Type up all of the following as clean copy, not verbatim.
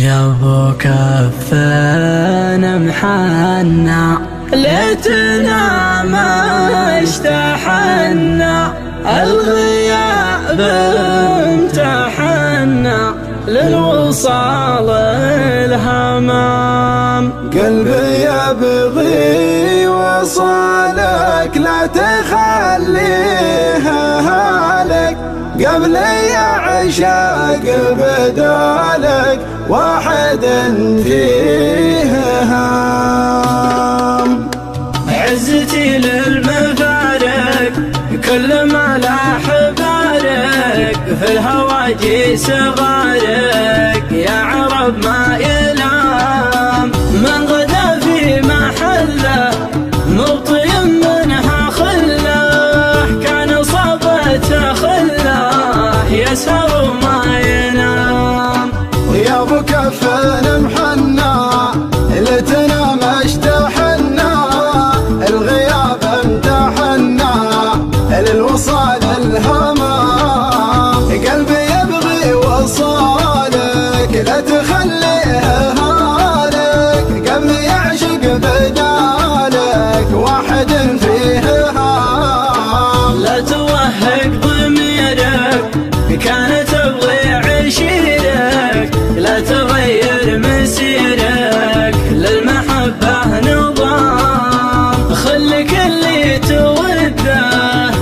يا ابو كفنا محنا ليتنا ما اشتحنا الغياب امتحنا للوصال الهمام. قلبي يبغي وصالك لا تخليه هالك قبل يعشق بدالك واحد فيه هام. عزتي للمفارق كل ما لاح بارك في الهواجيس غارق يا عرب ما ينام من غدا في محله مبطي منها خله كان صابته خله يسهر وما ينام. ويا ابو كفن محنا لتنا ما اشتحنا الغياب امتحنا للوصال الهمام. قلبي يبغي وصالك لا تخليه هالك قبل يعشق بدالك واحد فيه هام. لا توهق ضميرك كانت تبغي عشيرك لا تغير مسيرك للمحبة نظام. خلك اللي توده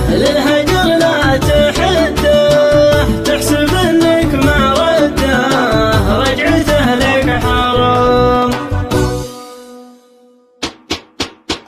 للهجر لا تحده تحسب انك ما رده رجعته لك حرام.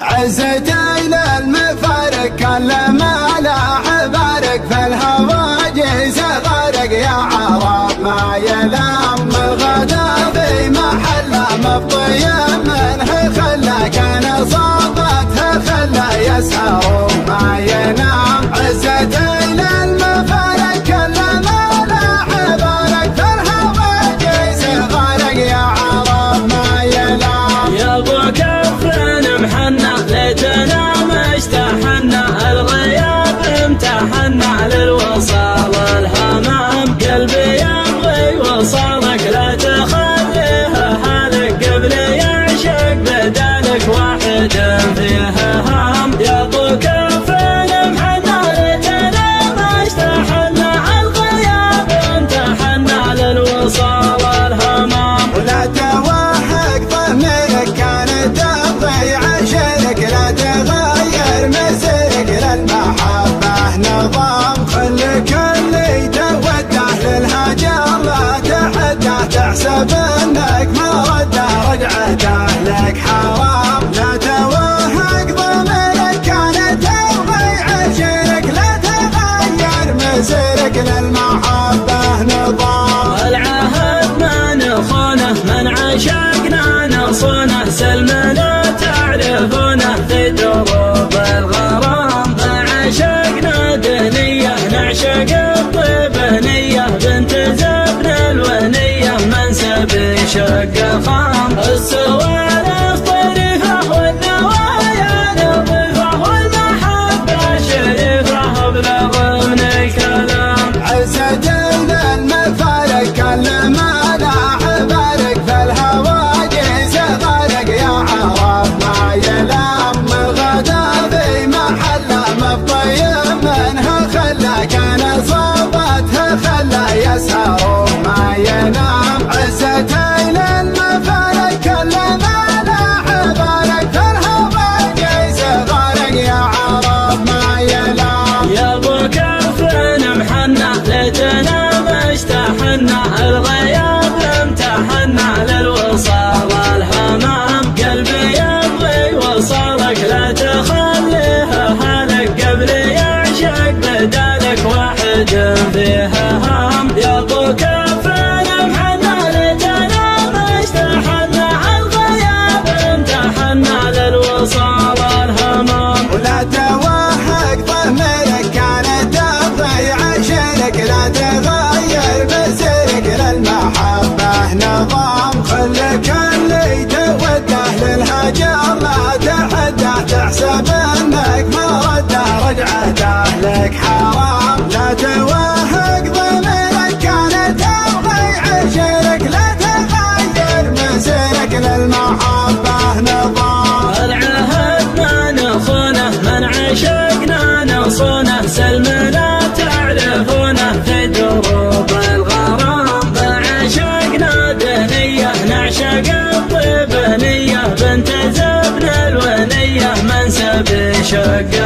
عزتي للمفارق كان لما لاح بارك في الهواجيس غارق يا عرب ما يلام. غدا في محله مبطي منه خله كان صابته خله يسهر وما ينام. عزتي للمفارق كان لما لاح بارك في الهواجيس غارق يا عرب ما يلام. يا ابو كفن محنا ليتنا ما اشتحنا الغياب امتحنا للوصال الهمام. قلبي يبغي وصالك لا تخليه حالك قبل يعشق بدالك واحد فيه هام. يا ابو كفن محنا ليتنا ما اشتحنا الغياب امتحنا للوصال الهمام. ولا توهق ضميرك كانت تبغي عشرك لا تغير مسيرك للمحبة نظام. خلك اللي توده للهجر لا تحده تحسب انك ما رده رجعته لك حرام. لا توهق ضميرك كانت تبغي عشرك لا تغير مسيرك للمحبة نظام. العهد ما نخونه من عشقنا نصونه سلمنا تعرفونه في دروب الغرام. ما عشقنا دنية نعشق الطيب نية بنت زبن الونية منسب شق خام. السوالف طريفة والنوايا نظيفة والمحبة شريفة بلغ من الكلام. عزتي للمفارق كان لما لاح بارك في الهواجيس غارق يا عرب ما يلام. غدا في محله مبطي منه خله كان صابته خله يسهر وما ينام. عزتي للمفارق كان لما لاح بارك في الهواجيس غارق يا عرب ما يلام. يا ابو كفن محنا ليتنا ما اشتحنا الغياب امتحنا للوصال الهمام. قلبي يبغي وصالك لا تخليه حالك قبل يعشق بدالك واحد فيه هام. يا ابو كفن محنا ليتنا ما اشتحنا الغياب امتحنا للوصال الهمام. ولا توهق ضميرك كانت تبغي عشرك لا تغير مسيرك للمحبة نظام. خلك اللي توده للهجر لا تحده تحسب انك ما رده رجعته لك حرام. لا توهق ضميرك كانت تبغي عشرك لا تغير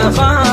نخاف